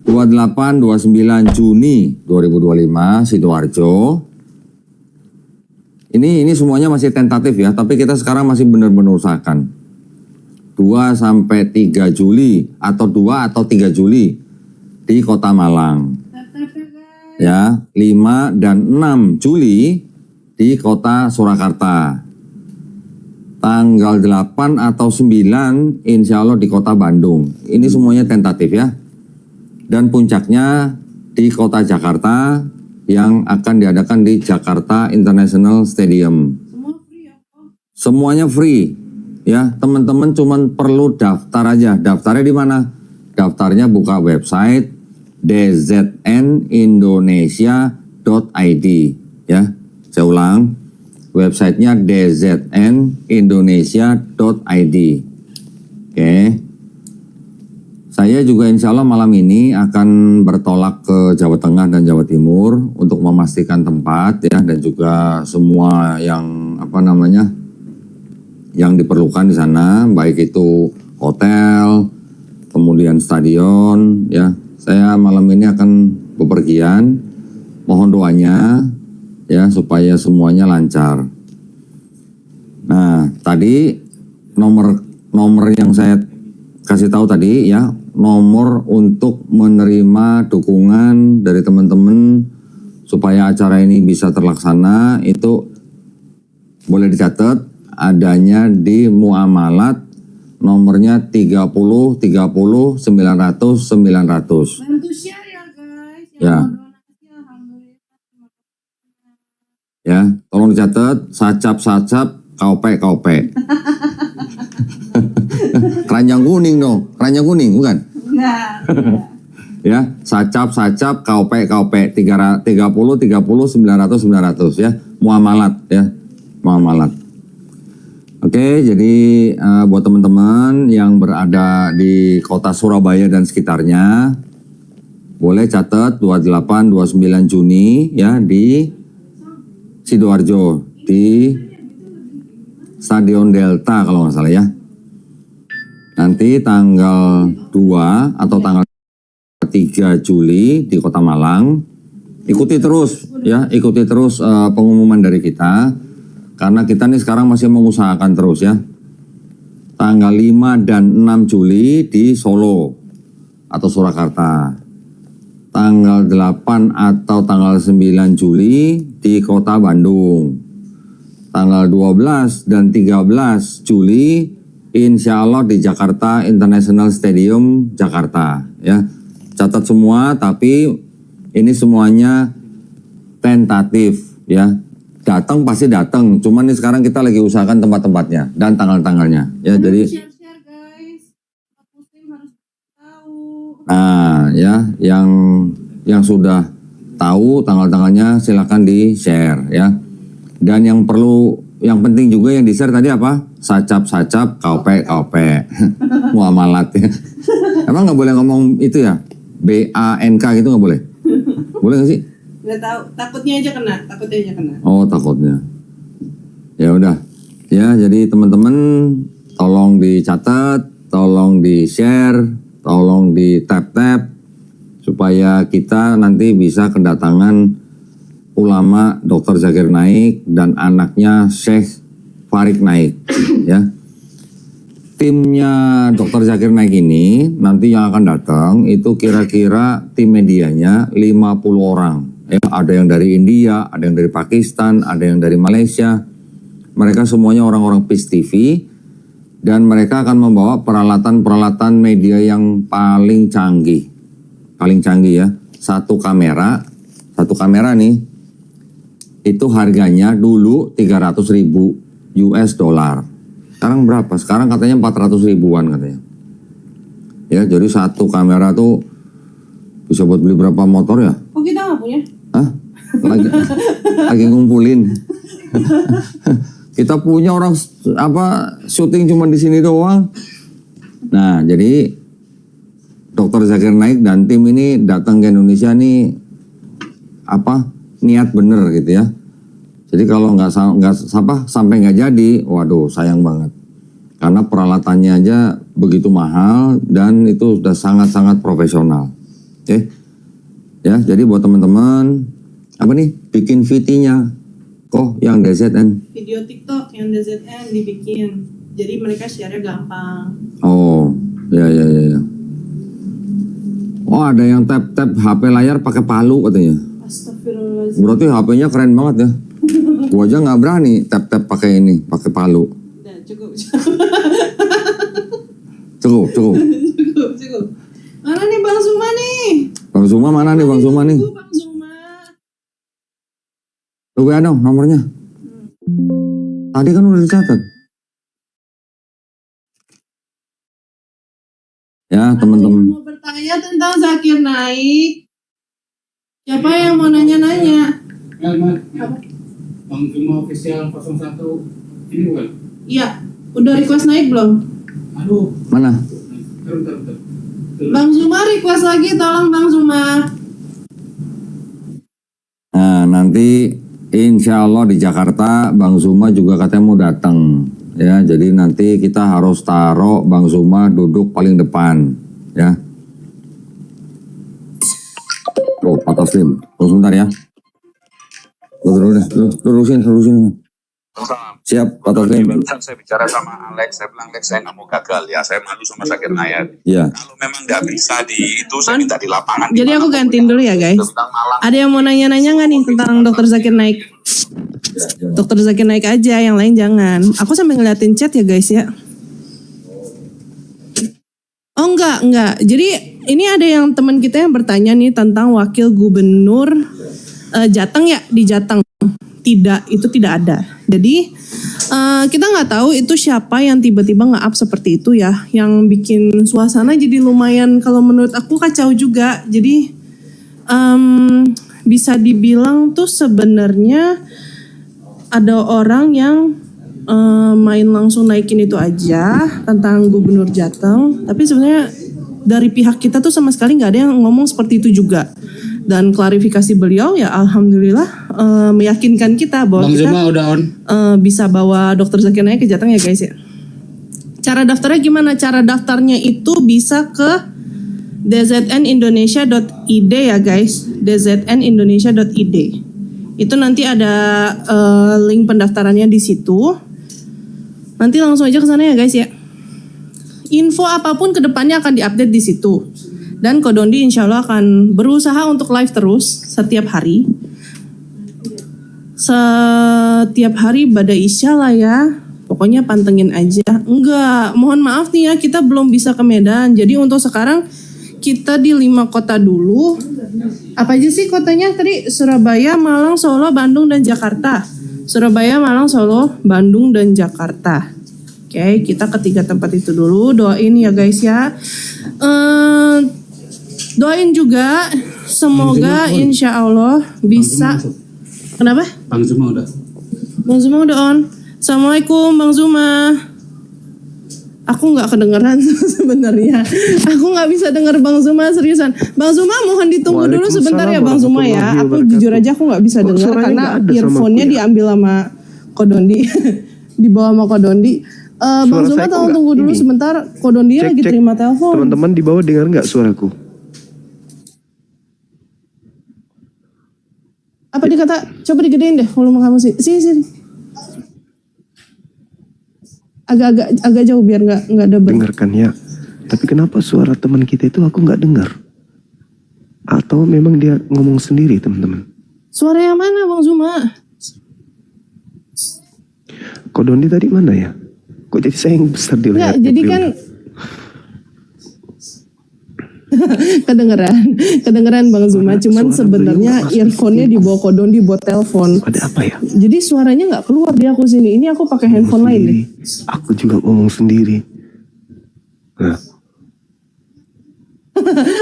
28-29 Juni 2025 Sidoarjo. Ini semuanya masih tentatif ya, tapi kita sekarang masih benar-benar usahakan 2 sampai 3 Juli atau 2 atau 3 Juli di Kota Malang. Ya, 5 dan 6 Juli di Kota Surakarta. Tanggal 8 atau 9 insya Allah di Kota Bandung. Ini semuanya tentatif ya. Dan puncaknya di Kota Jakarta yang akan diadakan di Jakarta International Stadium. Semua free ya, Pak? Semuanya free ya, teman-teman cuman perlu daftar aja. Daftarnya di mana? Daftarnya buka website dznindonesia.id ya. Saya ulang, websitenya dznindonesia.id. Oke. Saya juga insya Allah malam ini akan bertolak ke Jawa Tengah dan Jawa Timur untuk memastikan tempat ya, dan juga semua yang yang diperlukan di sana, baik itu hotel, kemudian stadion ya. Saya malam ini akan bepergian, mohon doanya ya supaya semuanya lancar. Nah, tadi nomor yang saya kasih tahu tadi ya, nomor untuk menerima dukungan dari teman-teman supaya acara ini bisa terlaksana itu boleh dicatat, adanya di muamalat nomornya 30 900 900. Bantu share ya guys. Ya. Donasi, alhamdulillah. Ya, tolong dicatat, sacap kaupe. Keranjang kuning dong, keranjang kuning bukan? Enggak. Ya, sacap kaupe 30 900 900 ya, muamalat ya, muamalat. Oke, jadi buat teman-teman yang berada di kota Surabaya dan sekitarnya, boleh catat 28-29 Juni ya di Sidoarjo di Stadion Delta kalau nggak salah ya. Nanti tanggal 2 atau tanggal 3 Juli di Kota Malang. Ikuti terus ya, ikuti terus pengumuman dari kita. Karena kita nih sekarang masih mengusahakan terus ya. Tanggal 5 dan 6 Juli di Solo atau Surakarta. Tanggal 8 atau tanggal 9 Juli di Kota Bandung. Tanggal 12 dan 13 Juli insya Allah di Jakarta International Stadium Jakarta ya. Catat semua, tapi ini semuanya tentatif ya. Datang pasti datang, cuman ini sekarang kita lagi usahakan tempat-tempatnya dan tanggal-tanggalnya ya. Bantu Jadi share guys. Muslim harus tahu. nah ya, yang sudah tahu tanggal-tanggalnya silakan di-share ya. Dan yang penting juga yang di-share tadi apa? Sacap kaupe. Muamalat ya. Emang nggak boleh ngomong itu ya? BANK gitu nggak boleh? Boleh nggak sih? Nggak tahu, takutnya aja kena. Oh, takutnya. Ya udah. Ya, jadi teman-teman tolong dicatat, tolong di-share, tolong di-tap supaya kita nanti bisa kedatangan ulama Dr. Zakir Naik dan anaknya Syekh Farid Naik ya. Timnya Dr. Zakir Naik ini nanti yang akan datang itu kira-kira tim medianya 50 orang ya. Ada yang dari India, ada yang dari Pakistan, ada yang dari Malaysia. Mereka semuanya orang-orang PIS TV dan mereka akan membawa peralatan media yang paling canggih ya. Satu kamera nih itu harganya dulu 300.000 US dollar. Sekarang berapa? Sekarang katanya 400 ribuan katanya. Ya, jadi satu kamera tuh bisa buat beli berapa motor ya? Oh, kita nggak punya? Hah? Lagi ngumpulin. Kita punya orang syuting cuma di sini doang. Nah, jadi Dr. Zakir Naik dan tim ini datang ke Indonesia nih niat bener gitu ya. Jadi kalau nggak sampai nggak jadi, waduh sayang banget. Karena peralatannya aja begitu mahal dan itu sudah sangat-sangat profesional. Oke. Ya, jadi buat teman-teman apa nih? Bikin VT-nya. Oh, yang DZN. Video TikTok yang DZN dibikin. Jadi mereka share-nya gampang. Oh, ya. Oh, ada yang tap HP layar pakai palu katanya. Astagfirullahaladzim. Berarti HP-nya keren banget ya. Gua aja nggak berani tap pakai ini, pakai palu. Udah, cukup. Cukup. Cukup. Mana nih Bang Zuma nih? Bang Zuma mana nih, Bang Zuma nih? Bang Zuma. Lu WA dong nomornya. Tadi kan udah dicatat. Ya, teman-teman. Mau bertanya tentang Zakir Naik. Siapa yang mau nanya-nanya? Bang Zuma official 01 ini bukan? Iya, udah request naik belum? Aduh, Mana? bentar. Bang Zuma request lagi, tolong Bang Zuma. Nah, nanti insya Allah di Jakarta Bang Zuma juga katanya mau datang. Ya, jadi nanti kita harus taruh Bang Zuma duduk paling depan. Ya. Oh, Pak Taslim. Tunggu sebentar ya. Terusin. Siap, Pak Taslim. Barusan saya bicara sama Alex, saya bilang Alex saya nggak mau gagal ya, saya malu sama Zakir Naik. Ya. Kalau memang nggak bisa di itu saya minta di lapangan. Jadi aku gantiin dulu ya guys. Ada yang mau nanya-nanya nggak nih tentang Dokter Zakir Naik? Dokter Zakir Naik aja, yang lain jangan. Aku sambil ngeliatin chat ya guys ya. Oh enggak. Jadi ini ada yang teman kita yang bertanya nih tentang wakil gubernur Jateng ya, di Jateng. Tidak, itu tidak ada. Jadi kita nggak tahu itu siapa yang tiba-tiba nge-up seperti itu ya, yang bikin suasana jadi lumayan kalau menurut aku kacau juga. Jadi bisa dibilang tuh sebenarnya ada orang yang main langsung naikin itu aja tentang gubernur Jateng, tapi sebenarnya dari pihak kita tuh sama sekali nggak ada yang ngomong seperti itu juga. Dan klarifikasi beliau ya alhamdulillah meyakinkan kita bahwa Bang kita Zuma udah on. bisa bawa Dokter Zakir Naik ke Jateng ya guys ya. Cara daftarnya gimana? Cara daftarnya itu bisa ke dznindonesia.id ya guys. dznindonesia.id. Itu nanti ada link pendaftarannya di situ. Nanti langsung aja ke sana ya guys ya. Info apapun kedepannya akan diupdate di situ. Dan Kodondi insya Allah akan berusaha untuk live terus setiap hari. Setiap hari pada Isya lah ya. Pokoknya pantengin aja. Enggak, mohon maaf nih ya, kita belum bisa ke Medan. Jadi untuk sekarang kita di 5 kota dulu. Apa aja sih kotanya tadi? Surabaya, Malang, Solo, Bandung, dan Jakarta. Surabaya, Malang, Solo, Bandung, dan Jakarta. Oke, kita ke 3 tempat itu dulu. Doain ya guys ya. Doain juga semoga insya Allah bisa. Kenapa? Bang Zuma udah. Bang Zuma udah on. Assalamualaikum Bang Zuma. Aku nggak kedengeran sebenarnya. Aku nggak bisa dengar Bang Zuma seriusan. Bang Zuma mohon ditunggu dulu sebentar ya Bang Zuma ya. Aku jujur aja aku nggak bisa dengar karena earphone-nya diambil sama Kodondi. Dibawa sama Kodondi. Bang Zuma tolong tunggu dulu sebentar. Kodondi lagi terima telepon. Teman-teman di bawah dengar nggak suaraku? Apa dikata? Coba digedein deh volume kamu sih. Sini. Agak jauh biar nggak double. Dengarkan ya. Tapi kenapa suara teman kita itu aku nggak dengar? Atau memang dia ngomong sendiri teman-teman? Suara yang mana Bang Zuma? Kodondi tadi mana ya? Kok jadi saya yang besar di Enggak, layar? jadi kan kedengeran Bang Zuma, cuman sebenarnya earphone-nya dibawa Kodondi buat telepon. Ada apa ya? Jadi suaranya nggak keluar di aku sini. Ini aku pakai handphone lain nih. Aku juga ngomong sendiri. Nah,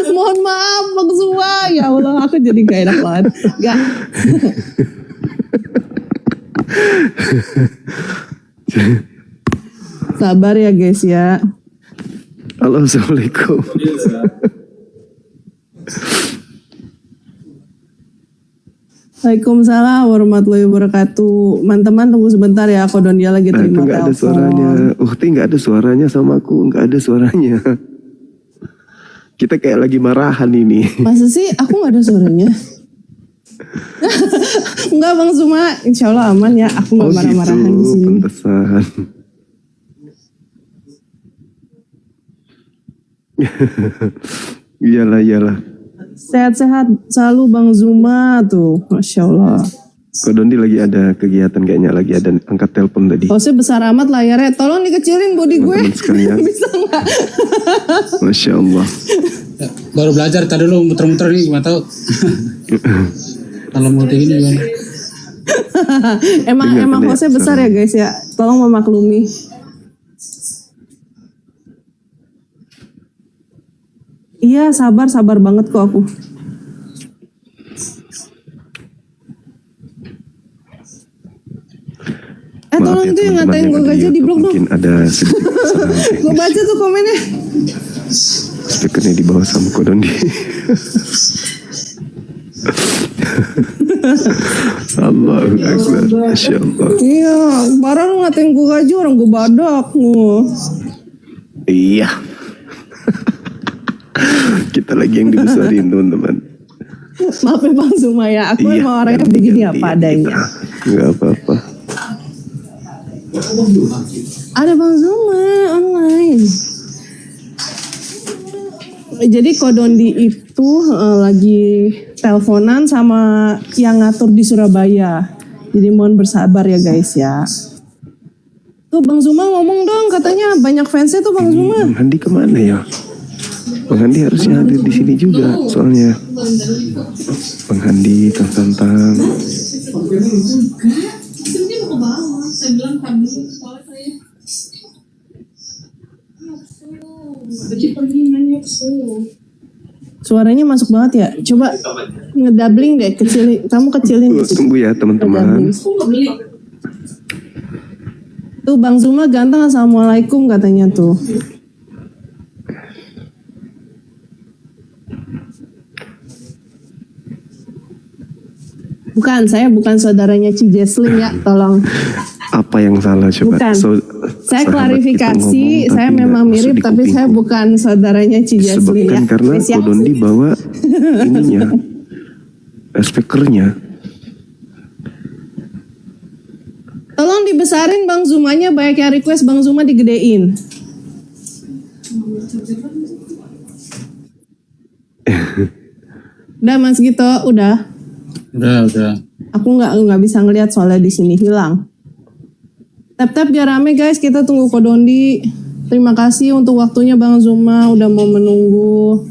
Mohon maaf Bang Zuma. Ya Allah, aku jadi gak enak banget. Gak. Sabar ya guys ya. halo, assalamualaikum. Waalaikumsalam warahmatullahi wabarakatuh. Teman-teman tunggu sebentar ya, Kodondi lagi Nah, itu terima nggak ada telepon. suaranya. Uhti nggak ada suaranya sama aku, nggak ada suaranya. Kita kayak lagi marahan ini. Masa sih aku nggak ada suaranya? Enggak Bang Zuma, insya Allah aman ya. Aku nggak marah-marahan di sini. Pantesan. Iyalah. Sehat-sehat selalu Bang Zuma tuh, Masya Allah. Kok Dondi lagi ada kegiatan kayaknya, lagi ada angkat telepon tadi. Hostnya besar amat layarnya, tolong dikecilin body gue. Teman-teman sekalian. Bisa nggak? Masya Allah. Ya, baru belajar tadi dulu muter-muter nih, gimana tahu. Kalau multi ini gimana? emang Dengar, hostnya Dek, besar ya suaranya. guys ya, tolong memaklumi. Iya sabar banget kok aku. Tolong Maaf ya, itu yang teman-teman ngatain gue ada gajah di YouTube, blog dong. mungkin ada sedikit kesalahan teknis. Gue baca tuh komennya. Speakernya di bawah sama Ko Dondi. Allahu Akbar. Masya Allah. Iya, parah lu ngatain gue gajah, orang gue badak. Iya. Kita lagi yang dibesarin teman-teman. Maaf ya Bang Zuma ya, aku Iya, emang orangnya ganti, begini ganti, apa ganti. adanya. Nggak apa-apa. Ada Bang Zuma online. Jadi Kodondi itu lagi teleponan sama yang ngatur di Surabaya. Jadi mohon bersabar ya guys ya. Tuh Bang Zuma ngomong dong, katanya banyak fansnya tuh Bang Zuma. Bang Handi kemana ya? Bang Handi harusnya hadir di sini juga, soalnya Bang Handi, Tantang. Suaranya masuk banget ya. Coba ngedabling deh, kecilin. Kamu kecilin. Tunggu ya teman-teman. Tuh Bang Zuma ganteng, assalamualaikum katanya tuh. Bukan, saya bukan saudaranya Ci Jesslyn ya, tolong. Apa yang salah coba? Bukan. Saya sahabat klarifikasi, kita ngomong, saya tapi memang nggak masuk mirip, di tapi saya kupingku. bukan saudaranya Ci Jesslyn ya. Disebabkan karena Please ya. Ko Dondi bawa ininya, speakernya. Tolong dibesarin Bang Zumanya, banyak yang request Bang Zuma digedein. Udah Mas Gito, udah. Udah. Aku nggak bisa ngelihat soalnya di sini hilang. Tap biar rame guys, kita tunggu Kodondi. Terima kasih untuk waktunya Bang Zuma udah mau menunggu.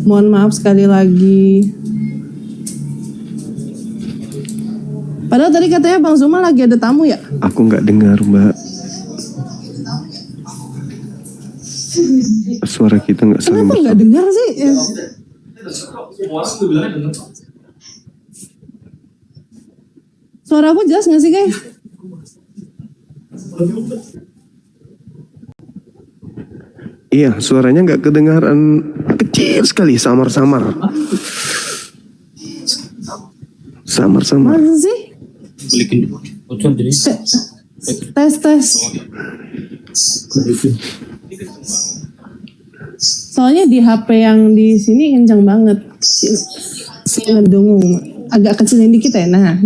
Mohon maaf sekali lagi. Padahal tadi katanya Bang Zuma lagi ada tamu ya? Aku nggak dengar Mbak. Suara kita nggak saling Kenapa nggak dengar sih? Suara aku jelas nggak sih guys? Iya, suaranya nggak kedengaran, kecil sekali, samar-samar. Samar-samar. Masa sih? Balikin bocor jadi. Tes. Soalnya di HP yang di sini kencang banget. Ngedungu. Agak kecilin dikit ya. Nah.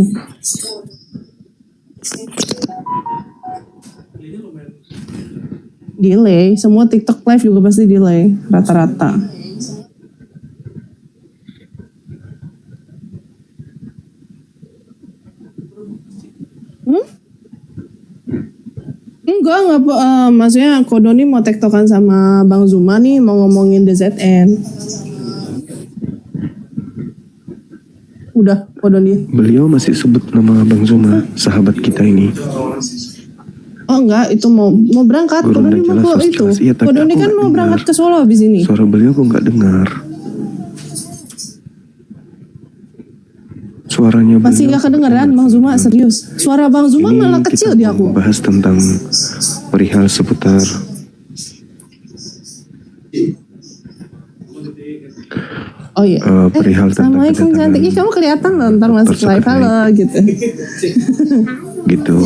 Delay. Semua TikTok live juga pasti delay. Rata-rata. Enggak, maksudnya Kodoni mau tektokan sama Bang Zuma nih, mau ngomongin DZN. Udah, Kodoni. Beliau masih sebut nama Bang Zuma, sahabat kita ini. Oh enggak, itu mau berangkat. Guru Kodoni udah mau jelas, ke harus itu. jelas. Iya, tapi Kodoni aku kan nggak mau dengar. berangkat ke Solo abis ini. Suara beliau kok nggak dengar. Suaranya Masih beliau nggak kedengeran Bang Zuma, serius. Suara Bang Zuma Ini malah kita kecil di aku. mau bahas tentang perihal seputar Oh iya. perihal tentang Assalamualaikum kedatangan cantik. Ih, kamu kelihatan loh, ntar masuk Dr. live halo gitu. gitu.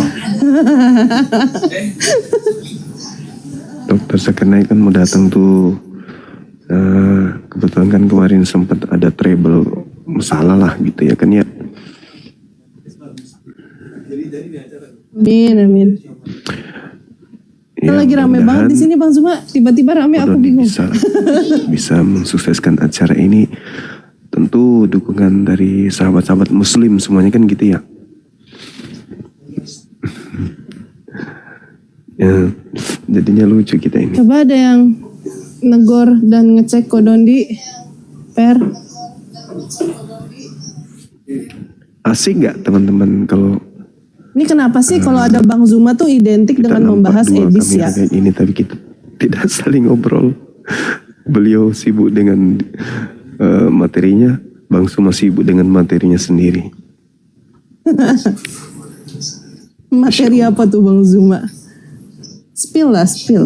Dokter Zakir Naik kan mau datang tuh Kebetulan kan kemarin sempat ada trouble masalah lah gitu ya kan ya. Amin, amin. Kita Ya, lagi rame mudah-mudahan banget di sini Bang Zuma. Tiba-tiba rame, aku Kodoni bingung. bisa mensukseskan acara ini. Tentu dukungan dari sahabat-sahabat muslim semuanya kan gitu ya. Ya, jadinya lucu kita ini. Coba ada yang negor dan ngecek Kodondi. Per. Asik nggak teman-teman kalau Ini kenapa sih kalau ada Bang Zuma tuh identik kita dengan nampak membahas dua edis kamera ya? kayak ini tapi kita tidak saling ngobrol. Beliau sibuk dengan materinya, Bang Suma sibuk dengan materinya sendiri. Materi apa tuh Bang Zuma? Spill lah, spill.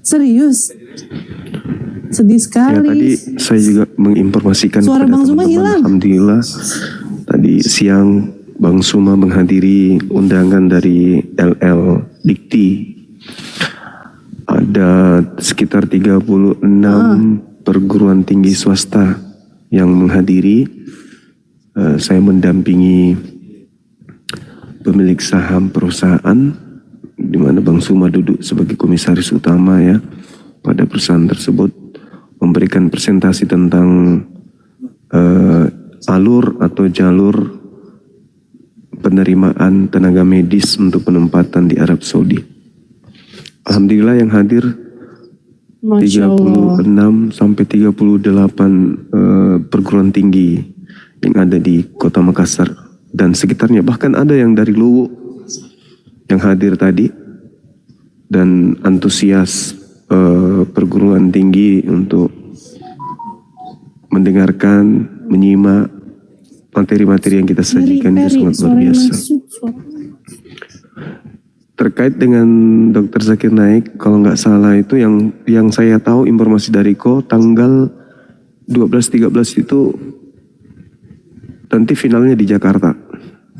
Serius? Sedih Ya sekali. tadi saya juga menginformasikan Suara kepada Bang Suma teman-teman. hilang. Alhamdulillah tadi siang Bang Suma menghadiri undangan dari LL Dikti. Ada sekitar 36 perguruan tinggi swasta yang menghadiri. Saya mendampingi pemilik saham perusahaan di mana Bang Suma duduk sebagai komisaris utama ya pada perusahaan tersebut, memberikan presentasi tentang alur atau jalur penerimaan tenaga medis untuk penempatan di Arab Saudi. Alhamdulillah yang hadir Masya Allah. 36 sampai 38 perguruan tinggi yang ada di Kota Makassar dan sekitarnya, bahkan ada yang dari Luwu yang hadir tadi, dan antusias perguruan tinggi untuk mendengarkan, menyimak materi-materi yang kita sajikan itu sangat luar biasa. Terkait dengan Dr. Zakir Naik, kalau nggak salah itu yang saya tahu informasi dari Ko tanggal 12-13 itu nanti finalnya di Jakarta,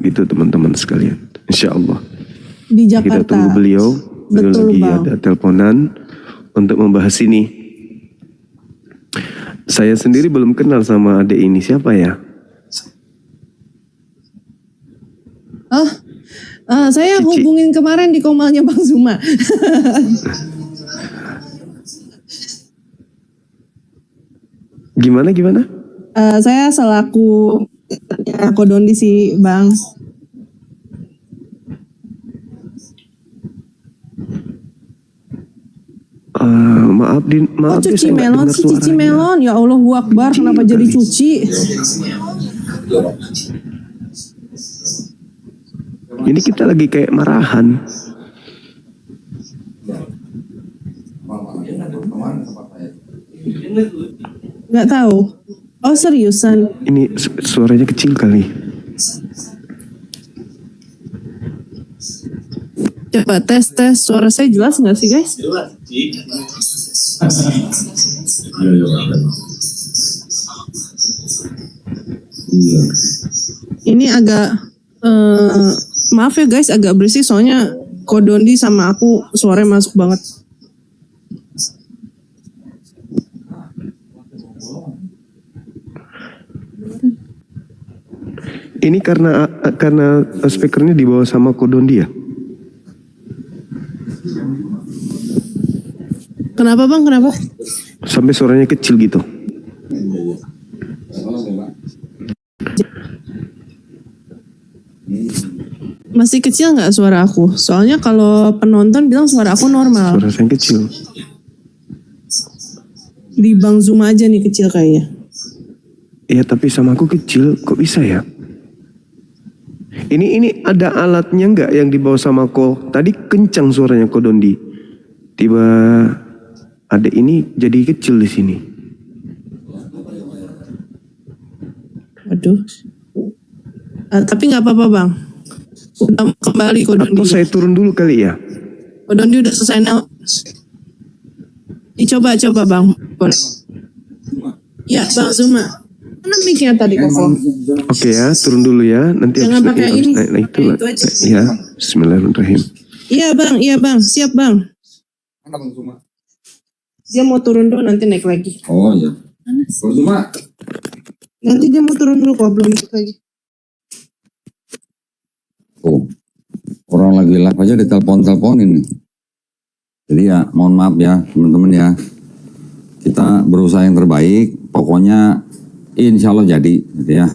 gitu teman-teman sekalian. Insya Allah. Di Kita Jakarta. tunggu beliau Betul, lagi Bang. ada teleponan untuk membahas ini. Saya sendiri belum kenal sama adik ini, siapa ya? Saya Cici. hubungin kemarin di komalnya Bang Zuma. Gimana? Saya selaku Kodondi si Bang. Maaf Oh, dia cuci saya nggak melon dengar sih, cuci suaranya. melon. Ya Allahu Akbar, kenapa jadi cuci? Ini kita lagi kayak marahan. Nggak tahu. Oh seriusan? Ini suaranya kecil kali. Coba tes. Suara saya jelas nggak sih guys? Ini agak maaf ya guys, agak berisik soalnya Kodondi sama aku suaranya masuk banget. Ini karena speakernya dibawa sama Kodondi ya? Kenapa Bang? Kenapa? Sampai suaranya kecil gitu. Masih kecil nggak suara aku? Soalnya kalau penonton bilang suara aku normal. Suara saya kecil. Di Bang Zuma aja nih kecil kayaknya. Ya tapi sama aku kecil, kok bisa ya? Ini ada alatnya nggak yang dibawa sama Ko? Tadi kencang suaranya Kodondi. Tiba ada ini jadi kecil di sini. Waduh. Tapi nggak apa-apa Bang. Udah kembali Kodondi. Atau saya turun dulu kali ya? Kodondi udah selesai now. Coba Bang. Boleh. Ya Bang Zuma. Mana mic-nya tadi Koko? Oke ya, turun dulu ya. Nanti Jangan habis pakai habis ini. naik itu lah. Itu aja. Ya, Bismillahirrahmanirrahim. Iya bang, siap bang. Dia mau turun dulu nanti naik lagi. Oh iya. Bang Zuma. Nanti dia mau turun dulu kok belum naik lagi. Oh, orang lagi live aja ditelepon-teleponin nih. Jadi ya mohon maaf ya teman-teman ya. Kita berusaha yang terbaik. Pokoknya insya Allah jadi gitu ya.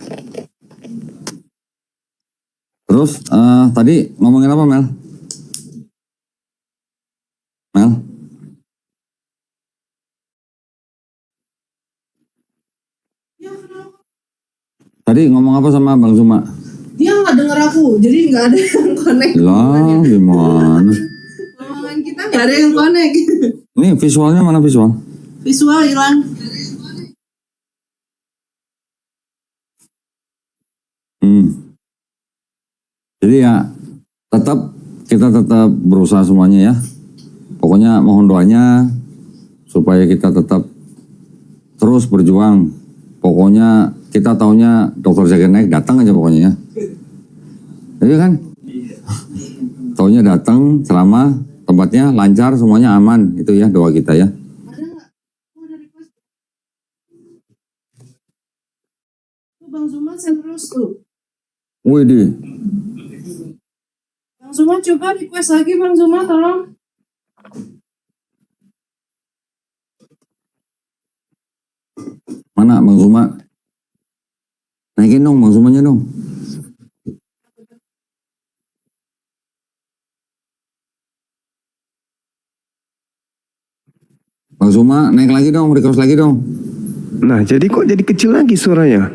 Terus tadi ngomongin apa Mel? Mel? Tadi ngomong apa sama Bang Zuma? Dia nggak denger aku, jadi nggak ada yang connect. Lah gimana? Omongan kita nggak ada yang connect. Ini visualnya mana visual? Visual hilang. Jadi ya kita tetap berusaha semuanya ya. Pokoknya mohon doanya supaya kita tetap terus berjuang. Pokoknya kita taunya Dr. Zakir Naik datang aja pokoknya ya. Iya kan? Taunya datang selama tempatnya lancar, semuanya aman. Itu ya doa kita ya. Bang Zuma terus tuh. Wih di. Bang Zuma coba request lagi Bang Zuma tolong. Mana Bang Zuma? Naikin dong Bang Zumanya dong. Bang Zuma naik lagi dong, request lagi dong. Nah, jadi kok jadi kecil lagi suaranya?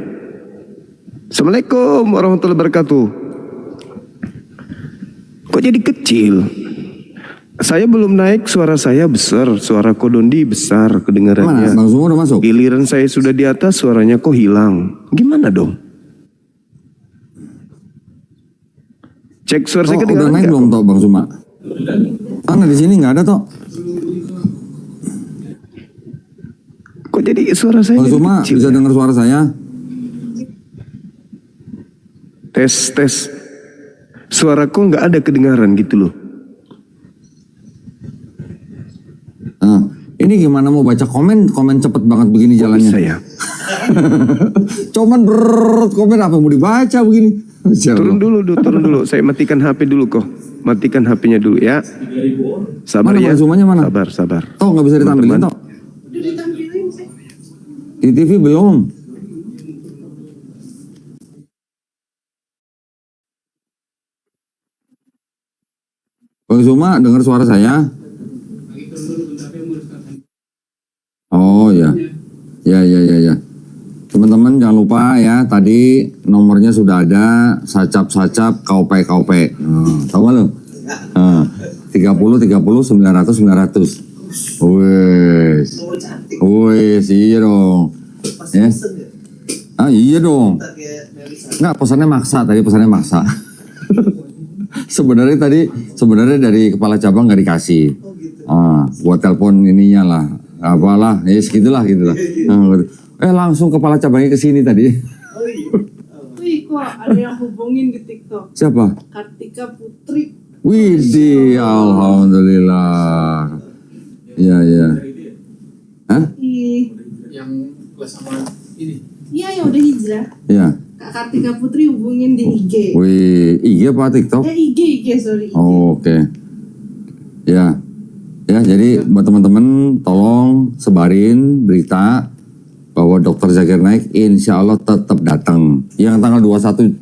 Assalamualaikum warahmatullahi wabarakatuh. Kok jadi kecil? Saya belum naik, suara saya besar, suara Kodondi besar Mana kedengarannya. Bang Zuma udah masuk? Giliran saya sudah di atas, suaranya kok hilang. Gimana dong? Cek suara saya Udah kedengaran naik nggak? belum toh Bang Zuma? Mana di sini nggak ada toh? Kok jadi suara saya Bang jadi Zuma kecil? bisa dengar suara saya? Tes. Suaraku nggak ada kedengaran gitu loh. Nah, ini gimana mau baca komen cepet banget begini jalannya. Bisa ya? Cuman komen apa mau dibaca begini? Masya Allah. Turun dulu. Saya matikan HP dulu kok. Matikan HP-nya dulu ya. Sabar Mana ya. Bang Zumanya mana? Sabar. Toh nggak bisa ditampilin Teman-teman. toh? Di TV belum. Bang Zuma dengar suara saya? Oh ya. Ya. Teman-teman jangan lupa ya, tadi nomornya sudah ada, sacap kaupe. Tahu nggak lo? 30 900. Wes, iya dong. Ya. Iya dong. Nggak, pesannya maksa. Sebenarnya dari kepala cabang nggak dikasih. Buat telepon ininya lah, apalah, ya segitulah. Langsung kepala cabangnya ke sini tadi. Wih kok ada yang hubungin di TikTok. Siapa? Kartika Putri. Widih, alhamdulillah. Iya. Hah? Yang kelas sama ini. Iya yang udah hijrah. Iya. Kak Kartika Putri hubungin di IG. Wih, IG apa TikTok? IG sorry. Oh, oke. Ya, jadi buat teman-teman tolong sebarin berita bahwa Dr. Zakir Naik insya Allah tetap datang. Yang tanggal 21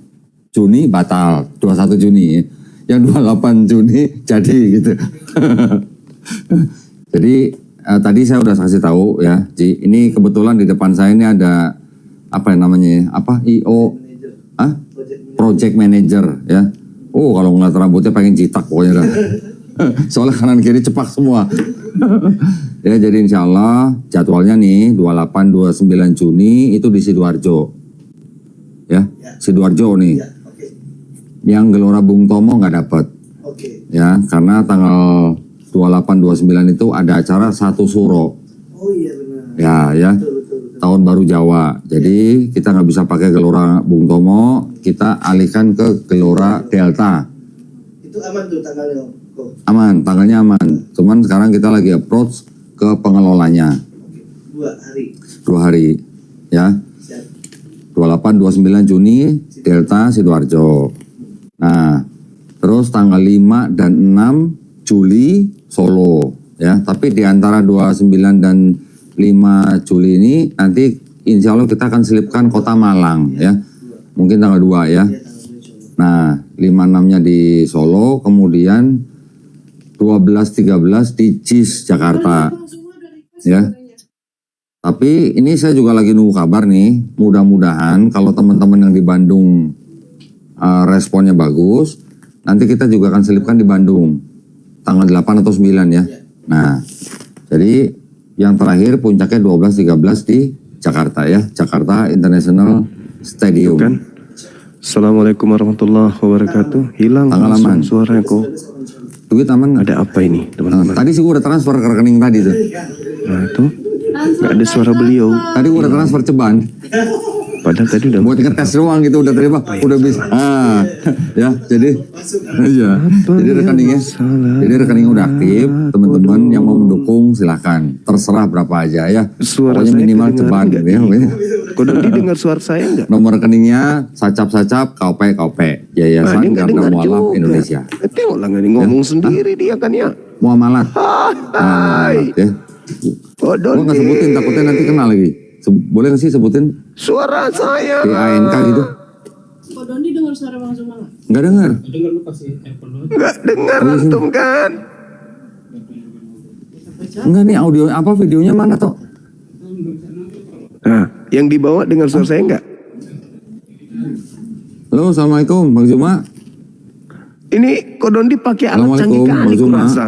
Juni batal, 21 Juni. Yang 28 Juni jadi gitu. Jadi tadi saya udah kasih tahu ya, Ji, ini kebetulan di depan saya ini ada apa namanya? IO? Project Manager ya. Oh, kalau ngeliat rambutnya pengen jitak pokoknya dah. Soalnya kanan kiri cepak semua. Ya, jadi insya Allah jadwalnya nih 28-29 Juni itu di Sidoarjo. Ya, Sidoarjo nih. Yang Gelora Bung Tomo nggak dapat. Ya, karena tanggal 28-29 itu ada acara Satu Suro. Oh iya benar. Ya. tahun baru Jawa. Jadi kita nggak bisa pakai Gelora Bung Tomo, kita alihkan ke Gelora Delta. Itu aman tuh tanggalnya kok. Aman, tanggalnya aman. Cuman sekarang kita lagi approach ke pengelolanya. 2 hari. 2 hari, ya. Siap. 28-29 Juni Delta Sidoarjo. Nah, terus tanggal 5 dan 6 Juli Solo, ya. Tapi di antara 29 dan 5 Juli ini nanti insya Allah kita akan selipkan Kota Malang, ya. Mungkin tanggal 2 ya. Nah, 5-6-nya di Solo, kemudian 12-13 di JIS Jakarta, ya. Tapi ini saya juga lagi nunggu kabar nih, mudah-mudahan kalau teman-teman yang di Bandung responnya bagus, nanti kita juga akan selipkan di Bandung, tanggal 8 atau 9 ya. Nah, jadi yang terakhir puncaknya 12-13 di Jakarta ya, Jakarta International Stadium. Kan? Assalamualaikum warahmatullahi wabarakatuh. Hilang Tanggal aman. suaranya kok. Duit aman nggak? Ada apa ini teman-teman? Tadi sih gue udah transfer ke rekening tadi tuh. Nah itu nggak ada suara beliau. Tadi gue udah transfer ceban. Padahal tadi udah Buat ngetes doang gitu udah terima, udah bisa. Ya, jadi rekeningnya, jadi rekening udah aktif. Teman-teman yang mau mendukung silakan, terserah berapa aja ya. Suara Pokoknya saya minimal kedengaran ceban nggak ya. nih? Kok Dodi dengar suara saya nggak? Nomor rekeningnya sacap-sacap KOP Yayasan dia nggak Garda dengar Mualaf juga. Indonesia. Tengok lah ini ngomong sendiri dia kan ya. Muamalat. Hai. Ya. Kok Gue nggak Dodi? sebutin, takutnya nanti kenal lagi. Boleh nggak sih sebutin Suara saya. PANK gitu? Kok Dondi dengar suara Bang Zuma nggak? Nggak dengar. Dengar lu kasih handphone lu. Nggak dengar antum kan? Enggak nih audio apa videonya mana toh? Nah, yang dibawa dengar suara saya nggak? Halo, assalamualaikum Bang Zuma. Ini Kok Dondi pakai alat canggih Assalamualaikum, kali Bang Zuma. kurasa.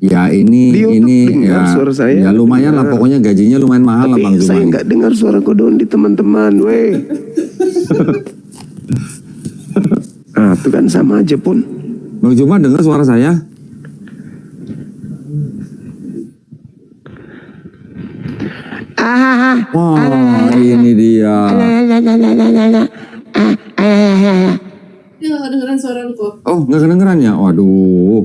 Ya ini Di YouTube dengar ya, suara saya. ya lumayan lah, Dengar. pokoknya gajinya lumayan mahal lah Bang Tapi Zuma. saya nggak dengar suara Kok Dondi teman-teman, weh. Ah, itu kan sama aja pun. Bang Zuma dengar suara saya? Wah, ini dia. Dia nggak kedengeran suara lu kok. Oh, nggak kedengeran ya? Waduh.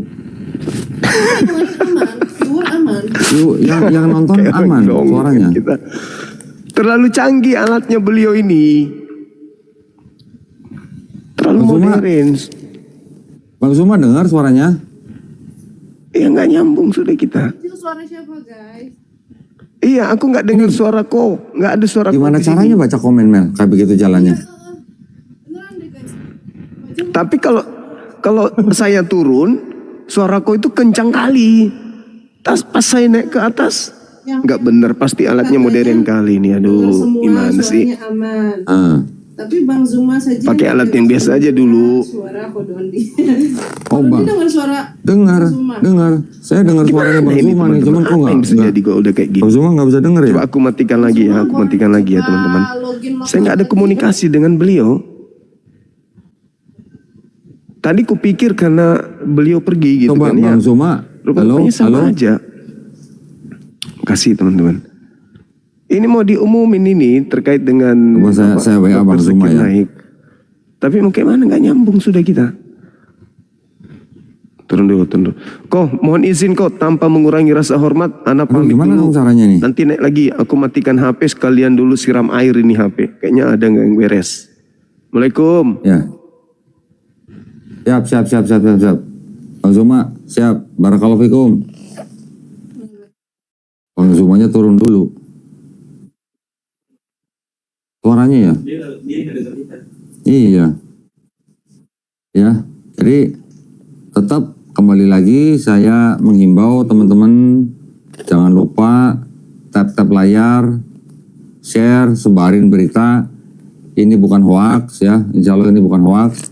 Aman, luar aman. Yuk, yang nonton Kayak aman dong, suaranya. kita. Terlalu canggih alatnya beliau ini. Terlalu Bang Zuma. modern. Bang Zuma dengar suaranya? Ya nggak nyambung sudah kita. Itu suara siapa guys? Iya, aku nggak dengar suara kok. Nggak ada suara kok Gimana di sini. caranya baca komen Mel? Kayak begitu jalannya. Beneran deh guys. Tapi kalau saya turun, suara kok itu kencang kali. Pas saya naik ke atas, nggak bener, pasti alatnya modern kali ini. Aduh, Semua gimana sih? suaranya aman. Ah. Tapi Bang Zuma saja Pakai alat yang biasa aja dulu. Suara Kok Dondi. Oh, Dondi Bang. dengar suara Dengar, Bang Zuma. dengar. Saya dengar suaranya Bang Nah, ini Zuma nih, cuman teman-teman, kok apa nggak? yang bisa jadi kalau udah kayak gini? Bang Zuma nggak bisa denger ya? Coba aku matikan lagi ya, aku matikan lagi ya teman-teman. Login Saya nggak ada komunikasi dengan beliau. Tadi kupikir karena beliau pergi gitu Coba kan ya. Bang Zuma. Halo, Rupanya sama halo. aja. Kasih teman-teman. Ini mau diumumin ini terkait dengan Coba saya WA Bang Dr. Zuma Zakir ya. Naik. Tapi mau kayak mana nggak nyambung sudah kita. Turun dulu. Kok mohon izin kok tanpa mengurangi rasa hormat, anak Aduh, pamit gimana dulu. dong caranya nih? Nanti naik lagi, aku matikan HP sekalian dulu siram air ini HP. Kayaknya ada nggak yang beres. Assalamualaikum. Ya. Siap. Bang Zuma, siap. Barakallahu fikum. Bang Zumanya turun dulu. Suaranya ya? Iya. Ya, jadi tetap kembali lagi saya menghimbau teman-teman jangan lupa tap layar, share, sebarin berita. Ini bukan hoax ya, insya Allah ini bukan hoax.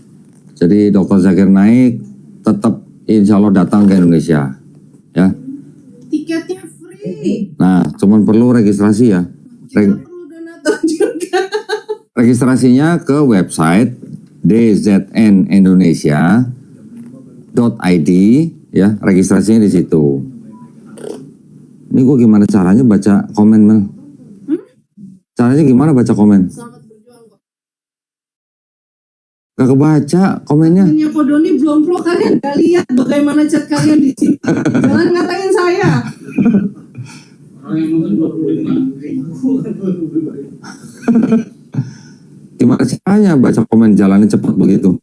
Jadi Dr. Zakir Naik tetap insya Allah datang ke Indonesia ya. Tiketnya free. Nah, cuman perlu registrasi ya. Kita perlu donatur juga. Registrasinya ke website dznnindonesia.id ya, registrasinya di situ. Ini gue gimana caranya baca komen, Mel? Caranya gimana baca komen? Gak kebaca komennya. Komennya Ko Doni belum pro, kalian gak lihat bagaimana chat kalian di sini. Jangan ngatain saya. Orang yang nonton 25. Gimana caranya baca komen jalannya cepat begitu?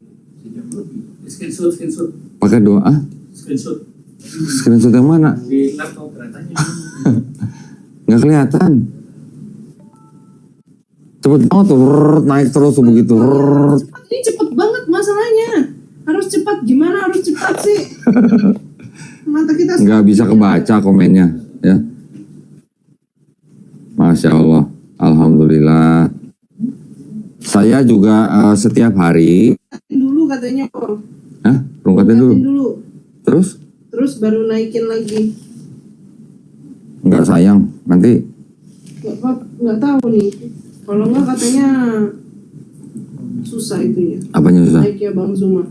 Screenshot. Pakai doa? Screenshot. Screenshot yang mana? Di laptop katanya. Nggak kelihatan. Cepet banget tuh, naik terus tuh begitu. Ini cepet banget masalahnya. Harus cepat, gimana harus cepat sih? Mata kita Nggak bisa kebaca komennya, ya. Masya Allah, Alhamdulillah. Saya juga setiap hari, dulu katanya kok. rungkatin dulu. Dulu. Terus baru naikin lagi. Nggak sayang, nanti Nggak tahu nih. Kalau nggak katanya susah itunya. apanya susah? Naiknya Bang Zuma.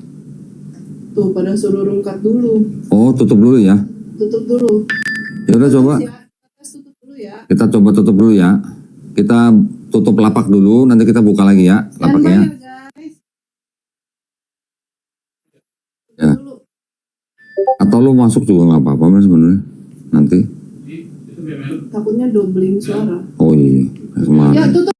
Tuh pada suruh rungkat dulu. Oh, tutup dulu ya. Tutup dulu. Ya udah coba. Tutup dulu ya. Kita coba tutup dulu ya. Kita tutup lapak dulu, nanti kita buka lagi ya lapaknya. Guys. Ya. Dulu. Atau lu masuk juga nggak apa-apa Mas sebenarnya. Nanti. Itu BML. Takutnya doubling suara. Oh iya. Kemarin. Ya tutup.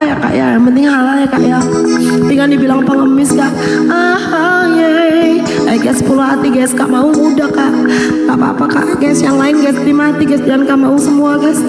Ya kak ya, yang penting halal ya kak ya. Tinggal dibilang pengemis kak. I guess 10 hati guys, kak mau udah kak. Gak apa-apa kak guys, yang lain guys 5 hati guys, jangan kak mau semua guys.